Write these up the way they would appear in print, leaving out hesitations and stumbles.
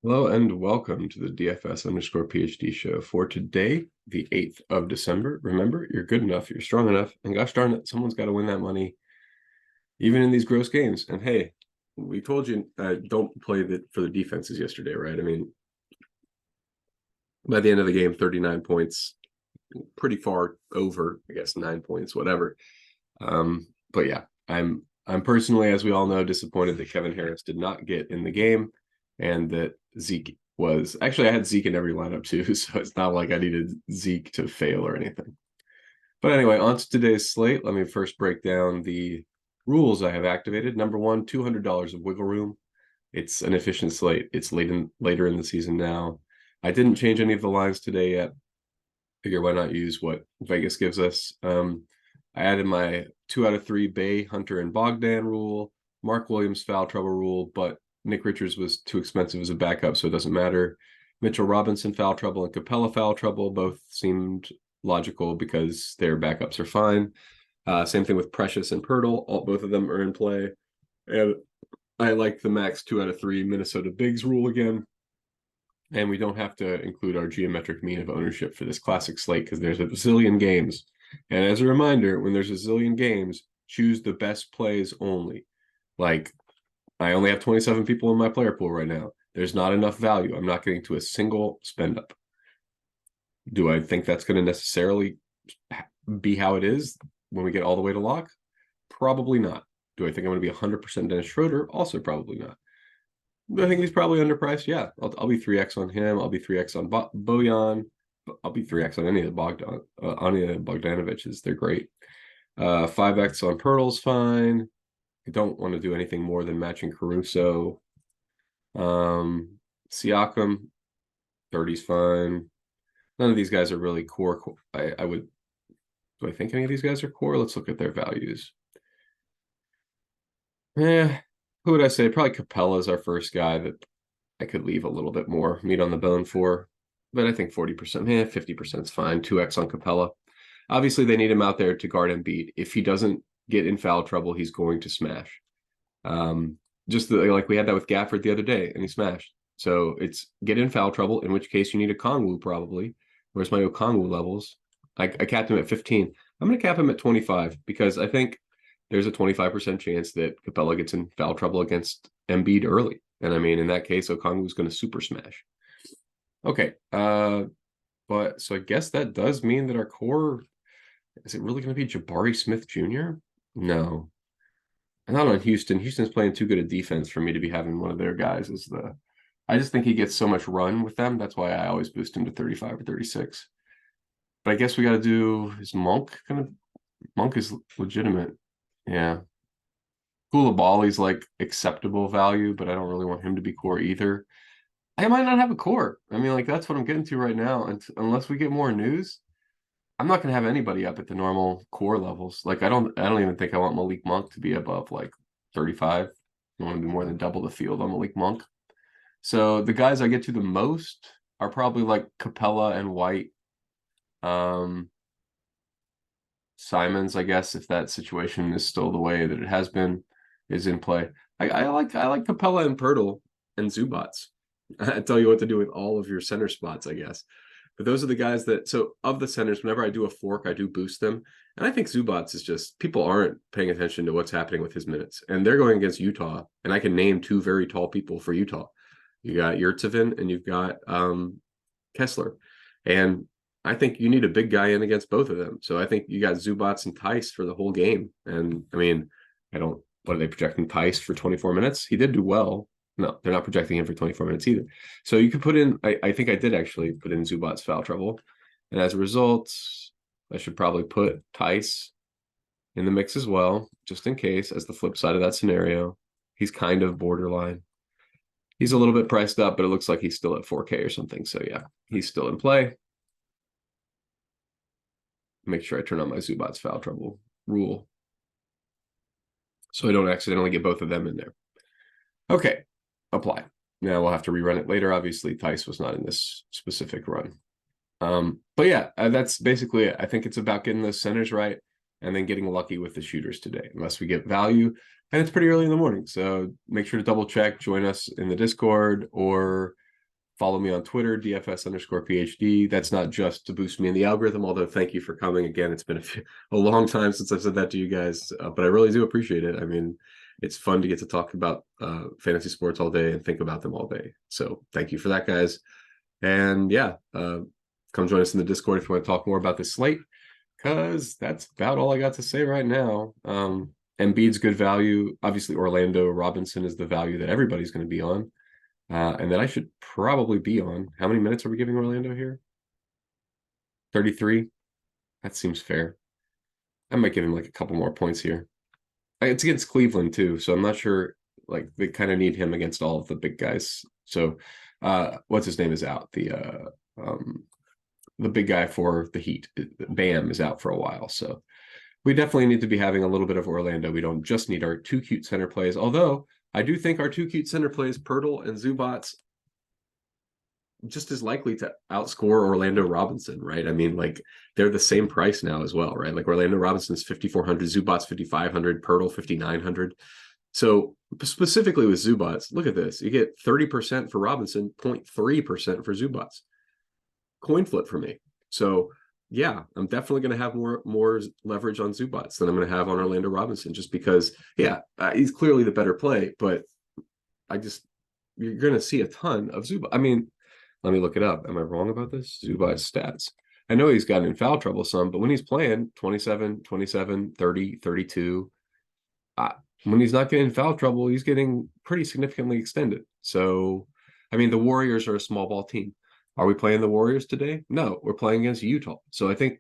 Hello and welcome to the DFS_PhD show for today, the 8th of December. Remember, you're good enough, you're strong enough, and gosh darn it, someone's got to win that money, even in these gross games. And hey, we told you don't play for the defenses yesterday, right? I mean, by the end of the game, 39 points, pretty far over, I guess 9 points, whatever. But yeah, I'm personally, as we all know, disappointed that Kevin Harris did not get in the game, and that Zeke was actually, I had Zeke in every lineup too, so it's not like I needed Zeke to fail or anything. But anyway, on to today's slate. Let me first break down the rules I have activated. Number one, $200 of wiggle room. It's an efficient slate. It's later in the season now. I didn't change any of the lines today yet. Figure why not use what Vegas gives us. I added my 2 out of 3 Bay, Hunter, and Bogdan rule, Mark Williams foul trouble rule, but Nick Richards was too expensive as a backup, so it doesn't matter. Mitchell Robinson foul trouble and Capela foul trouble both seemed logical because their backups are fine. Same thing with Precious and Poeltl. Both of them are in play. And I like the max 2 out of 3 Minnesota Bigs rule again. And we don't have to include our geometric mean of ownership for this classic slate because there's a zillion games. And as a reminder, when there's a zillion games, choose the best plays only. Like, I only have 27 people in my player pool right now. There's not enough value. I'm not getting to a single spend up. Do I think that's going to necessarily be how it is when we get all the way to lock? Probably not. Do I think I'm going to be 100% Dennis Schroeder? Also probably not. I think he's probably underpriced. Yeah, I'll be 3x on him. I'll be 3x on Bojan. I'll be 3x on any of the Bogdanoviches. They're great. 5x on Poeltl's fine. I don't want to do anything more than matching Caruso. Siakam, 30's fine. None of these guys are really core. Do I think any of these guys are core? Let's look at their values. Who would I say? Probably Capela is our first guy that I could leave a little bit more meat on the bone for. But I think 40%, 50% is fine. 2x on Capela. Obviously, they need him out there to guard Embiid. If he doesn't get in foul trouble, he's going to smash. Like we had that with Gafford the other day, and he smashed. So it's get in foul trouble, in which case you need a Kongwu probably. Where's my Okongwu levels? I capped him at 15. I'm going to cap him at 25 because I think there's a 25% chance that Capela gets in foul trouble against Embiid early. And I mean, in that case, Okongwu is going to super smash. Okay. But so I guess that does mean that our core, is it really going to be Jabari Smith Jr.? No. And not on Houston. Houston's playing too good a defense for me to be having one of their guys as I just think he gets so much run with them. That's why I always boost him to 35 or 36. But I guess we got to do, is Monk Monk is legitimate. Yeah. Koulibaly's like acceptable value, but I don't really want him to be core either. I might not have a core. I mean, like that's what I'm getting to right now. And unless we get more news, I'm not gonna have anybody up at the normal core levels. Like I don't even think I want Malik Monk to be above like 35. I want to be more than double the field on Malik Monk. So the guys I get to the most are probably like Capela and White. Simons, I guess, if that situation is still the way that it has been, is in play. I like Capela and Poeltl and Zubac. I tell you what to do with all of your center spots, I guess. But those are the guys that, so of the centers, whenever I do a fork, I do boost them. And I think Zubac is just, people aren't paying attention to what's happening with his minutes. And they're going against Utah. And I can name 2 very tall people for Utah. You got Yurtsevin and you've got Kessler. And I think you need a big guy in against both of them. So I think you got Zubac and Theis for the whole game. And I mean, what are they projecting Theis for 24 minutes? He did do well. No, they're not projecting him for 24 minutes either. So you could put in, I think I did actually put in Zubac's foul trouble. And as a result, I should probably put Theis in the mix as well, just in case, as the flip side of that scenario. He's kind of borderline. He's a little bit priced up, but it looks like he's still at 4K or something. So yeah, he's still in play. Make sure I turn on my Zubac's foul trouble rule so I don't accidentally get both of them in there. Okay, apply. Now we'll have to rerun it later. Obviously, Theis was not in this specific run. But yeah, that's basically it. I think it's about getting those centers right and then getting lucky with the shooters today, unless we get value. And it's pretty early in the morning, so make sure to double check, join us in the Discord, or Follow me on Twitter, DFS_PhD. That's not just to boost me in the algorithm, although thank you for coming again. It's been a long time since I've said that to you guys, but I really do appreciate it. I mean, it's fun to get to talk about fantasy sports all day and think about them all day. So thank you for that, guys. And yeah, come join us in the Discord if you want to talk more about this slate, because that's about all I got to say right now. Embiid's good value. Obviously, Orlando Robinson is the value that everybody's going to be on. And that I should probably be on. How many minutes are we giving Orlando here? 33? That seems fair. I might give him like a couple more points here. It's against Cleveland too, so I'm not sure. Like they kind of need him against all of the big guys. So what's his name is out. The big guy for the Heat, Bam, is out for a while. So we definitely need to be having a little bit of Orlando. We don't just need our two cute center plays, although I do think our two cute center plays, Poeltl and Zubac, just as likely to outscore Orlando Robinson, right? I mean, like they're the same price now as well, right? Like Orlando Robinson's 5,400, Zubac 5,500, Poeltl 5,900. So specifically with Zubac, look at this. You get 30% for Robinson, 0.3% for Zubac. Coin flip for me. So yeah, I'm definitely going to have more leverage on Zubac than I'm going to have on Orlando Robinson, just because, yeah, he's clearly the better play, but you're going to see a ton of Zubac. I mean, let me look it up. Am I wrong about this? Zubac stats. I know he's gotten in foul trouble some, but when he's playing 27, 27, 30, 32, when he's not getting in foul trouble, he's getting pretty significantly extended. So, I mean, the Warriors are a small ball team. Are we playing the Warriors today? No, we're playing against Utah. So I think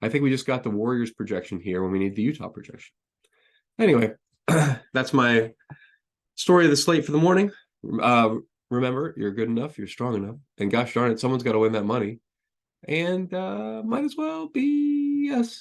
we just got the Warriors projection here when we need the Utah projection. Anyway, that's my story of the slate for the morning. Remember, you're good enough, you're strong enough, and gosh darn it, someone's got to win that money. And might as well be us.